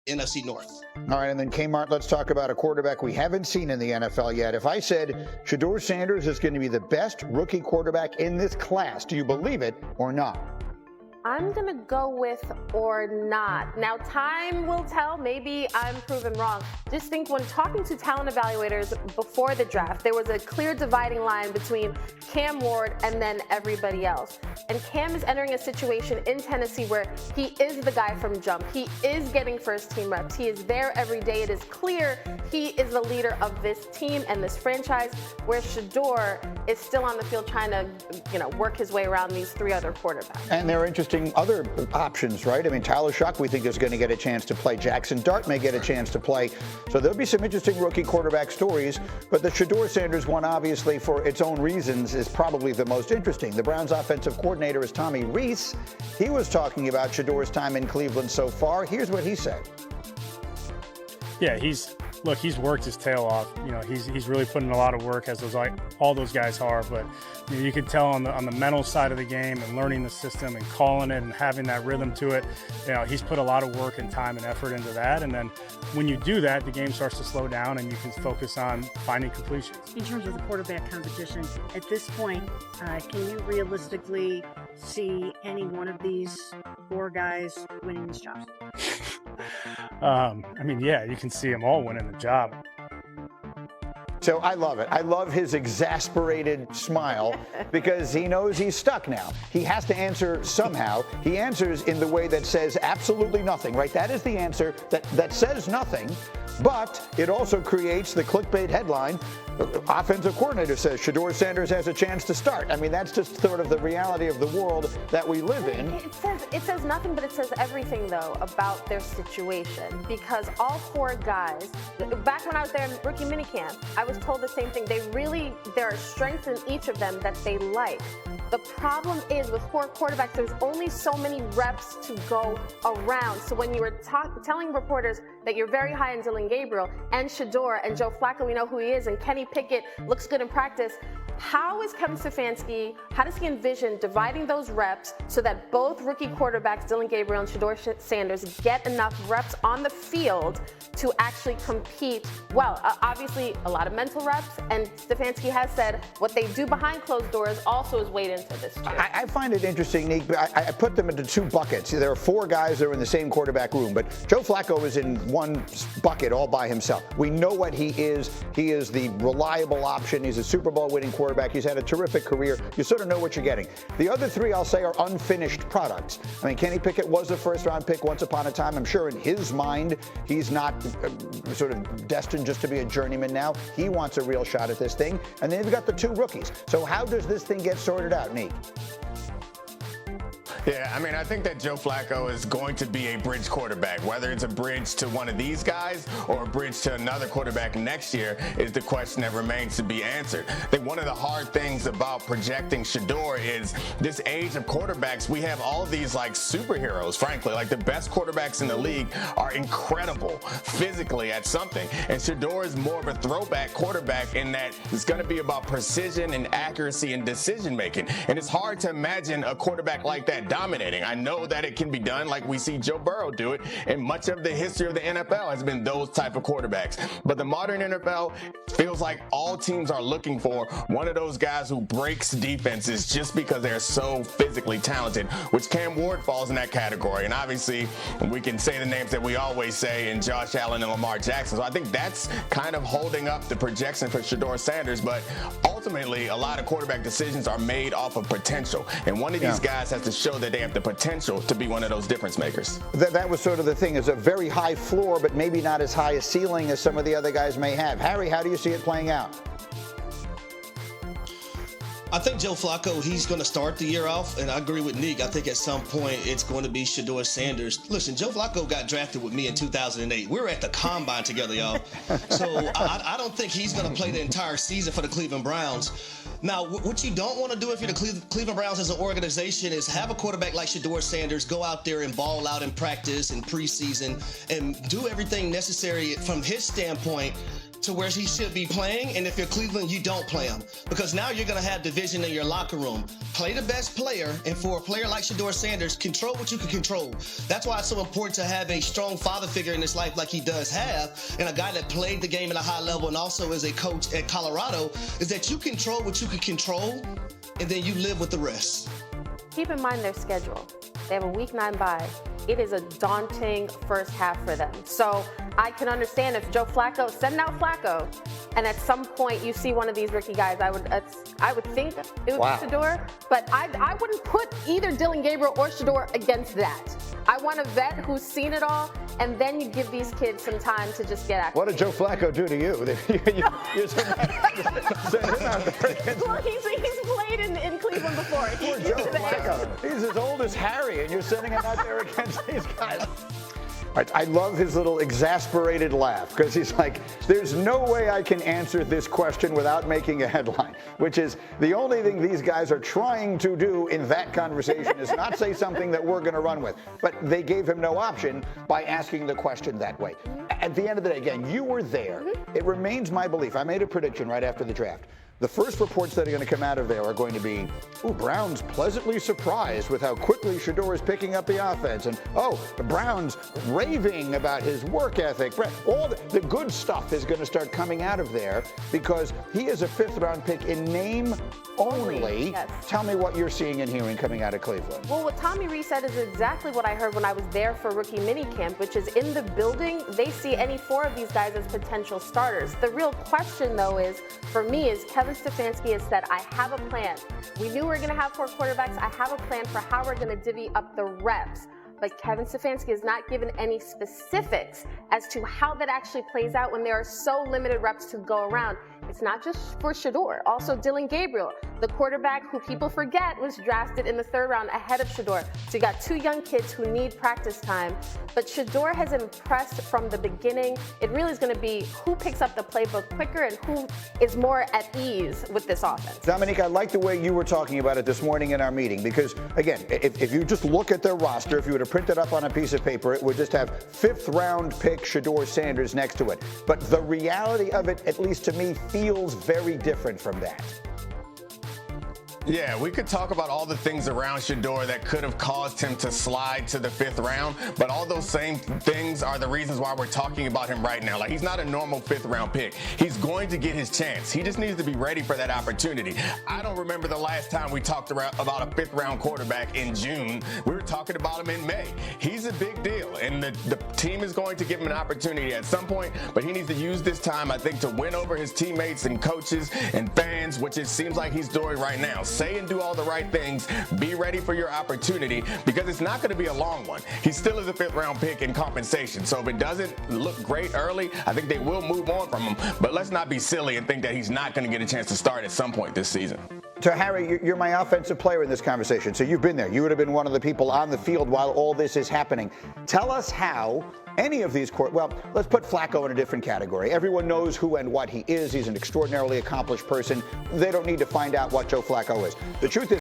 NFC North. All right, and then Kmart, let's talk about a quarterback we haven't seen in the NFL yet. If I said Shedeur Sanders is going to be the best rookie quarterback in this class, do you believe it or not? I'm going to go with or not. Now, time will tell. Maybe I'm proven wrong. Just think when talking to talent evaluators before the draft, there was a clear dividing line between Cam Ward and then everybody else. And Cam is entering a situation in Tennessee where he is the guy from jump. He is getting first team reps. He is there every day. It is clear he is the leader of this team and this franchise, where Shedeur is still on the field trying to, work his way around these three other quarterbacks. And they're interesting other options, right? I mean, Tyler Shuck, we think, is going to get a chance to play. Jackson Dart may get a chance to play. So there'll be some interesting rookie quarterback stories. But the Shedeur Sanders one, obviously, for its own reasons, is probably the most interesting. The Browns' offensive coordinator is Tommy Rees. He was talking about Shedeur's time in Cleveland so far. Here's what he said. Yeah, he's worked his tail off. He's really putting a lot of work, as all those guys are. But you can tell on the mental side of the game and learning the system and calling it and having that rhythm to it. He's put a lot of work and time and effort into that. And then when you do that, the game starts to slow down and you can focus on finding completions. In terms of the quarterback competition, at this point, can you realistically see any one of these four guys winning this job? Yeah, you can see them all winning the job. So I love it. I love his exasperated smile because he knows he's stuck now. He has to answer somehow. He answers in the way that says absolutely nothing, right? That is the answer that says nothing, but it also creates the clickbait headline. Offensive coordinator says Shedeur Sanders has a chance to start. I mean, that's just sort of the reality of the world that we live in. It says nothing, but it says everything, though, about their situation. Because all four guys, back when I was there in rookie minicamp, I was told the same thing. There are strengths in each of them that they like. The problem is with four quarterbacks, there's only so many reps to go around. So when you were telling reporters that you're very high on Dylan Gabriel and Shedeur and Joe Flacco, we know who he is, and Kenny Pickett looks good in practice, how is Kevin Stefanski, how does he envision dividing those reps so that both rookie quarterbacks, Dylan Gabriel and Shedeur Sanders, get enough reps on the field to actually compete well? Obviously, a lot of mental reps, and Stefanski has said what they do behind closed doors also is weighed into this too. I find it interesting, Nick. I put them into two buckets. There are four guys that are in the same quarterback room, but Joe Flacco is in one bucket all by himself. We know what he is. He is the reliable option. He's a Super Bowl winning quarterback. He's had a terrific career. You sort of know what you're getting. The other three, I'll say, are unfinished products. I mean, Kenny Pickett was a first-round pick once upon a time. I'm sure in his mind, he's not sort of destined just to be a journeyman now. He wants a real shot at this thing. And then you've got the two rookies. So how does this thing get sorted out, Nick? Yeah, I think that Joe Flacco is going to be a bridge quarterback. Whether it's a bridge to one of these guys or a bridge to another quarterback next year is the question that remains to be answered. I think one of the hard things about projecting Shedeur is this age of quarterbacks, we have all these like superheroes, frankly. Like the best quarterbacks in the league are incredible physically at something. And Shedeur is more of a throwback quarterback in that it's going to be about precision and accuracy and decision making. And it's hard to imagine a quarterback like that dominating. I know that it can be done like we see Joe Burrow do it, and much of the history of the NFL has been those type of quarterbacks. But the modern NFL feels like all teams are looking for one of those guys who breaks defenses just because they're so physically talented, which Cam Ward falls in that category. And obviously, we can say the names that we always say in Josh Allen and Lamar Jackson. So I think that's kind of holding up the projection for Shedeur Sanders. But ultimately, a lot of quarterback decisions are made off of potential. And one of these guys has to show that they have the potential to be one of those difference makers. That was sort of the thing, is a very high floor, but maybe not as high a ceiling as some of the other guys may have. Harry, how do you see it playing out? I think Joe Flacco, he's going to start the year off, and I agree with Nick. I think at some point it's going to be Shedeur Sanders. Listen, Joe Flacco got drafted with me in 2008. We were at the Combine together, y'all. So I don't think he's going to play the entire season for the Cleveland Browns. Now, what you don't want to do if you're the Cleveland Browns as an organization is have a quarterback like Shedeur Sanders go out there and ball out in practice and preseason and do everything necessary from his standpoint to where he should be playing, and if you're Cleveland, you don't play him. Because now you're going to have division in your locker room. Play the best player, and for a player like Shedeur Sanders, control what you can control. That's why it's so important to have a strong father figure in his life like he does have, and a guy that played the game at a high level and also is a coach at Colorado, is that you control what you can control, and then you live with the rest. Keep in mind their schedule. They have a week 9 bye. It is a daunting first half for them. So I can understand if Joe Flacco, send out Flacco, and at some point you see one of these rookie guys, I would think it would be Shedeur, but I wouldn't put either Dillon Gabriel or Shedeur against that. I want a vet who's seen it all, and then you give these kids some time to just get active. What did Joe Flacco do to you? You're send him out there against... Well, he's played in Cleveland before. Poor Joe Flacco. He's as old as Harry, and you're sending him out there against these guys. I love his little exasperated laugh, because he's like, there's no way I can answer this question without making a headline, which is the only thing these guys are trying to do in that conversation is not say something that we're going to run with. But they gave him no option by asking the question that way. At the end of the day, again, you were there. It remains my belief. I made a prediction right after the draft. The first reports that are going to come out of there are going to be, Browns pleasantly surprised with how quickly Shedeur is picking up the offense. And, the Browns raving about his work ethic. All the good stuff is going to start coming out of there because he is a 5th-round pick in name only. Yes. Tell me what you're seeing and hearing coming out of Cleveland. Well, what Tommy Rees said is exactly what I heard when I was there for rookie minicamp, which is in the building, they see any 4 of these guys as potential starters. The real question, though, for me, is Kevin Stefanski has said, I have a plan. We knew we were going to have 4 quarterbacks. I have a plan for how we're going to divvy up the reps. But Kevin Stefanski has not given any specifics as to how that actually plays out when there are so limited reps to go around. It's not just for Shedeur. Also, Dillon Gabriel, the quarterback who people forget was drafted in the 3rd round ahead of Shedeur. So you got 2 young kids who need practice time. But Shedeur has impressed from the beginning. It really is going to be who picks up the playbook quicker and who is more at ease with this offense. Dominique, I like the way you were talking about it this morning in our meeting because, again, if you just look at their roster, if you were to print it up on a piece of paper, it would just have 5th-round pick Shedeur Sanders next to it. But the reality of it, at least to me, feels very different from that. Yeah, we could talk about all the things around Shedeur that could have caused him to slide to the 5th round, but all those same things are the reasons why we're talking about him right now. Like, he's not a normal 5th round pick. He's going to get his chance. He just needs to be ready for that opportunity. I don't remember the last time we talked about a 5th round quarterback in June. We were talking about him in May. He's a big deal, and the team is going to give him an opportunity at some point, but he needs to use this time, I think, to win over his teammates and coaches and fans, which it seems like he's doing right now. Say and do all the right things. Be ready for your opportunity because it's not going to be a long one. He still is a 5th round pick in compensation. So if it doesn't look great early, I think they will move on from him. But let's not be silly and think that he's not going to get a chance to start at some point this season. So, Harry, you're my offensive player in this conversation. So you've been there. You would have been one of the people on the field while all this is happening. Tell us how any of these let's put Flacco in a different category. Everyone knows who and what he is. He's an extraordinarily accomplished person. They don't need to find out what Joe Flacco is. The truth is,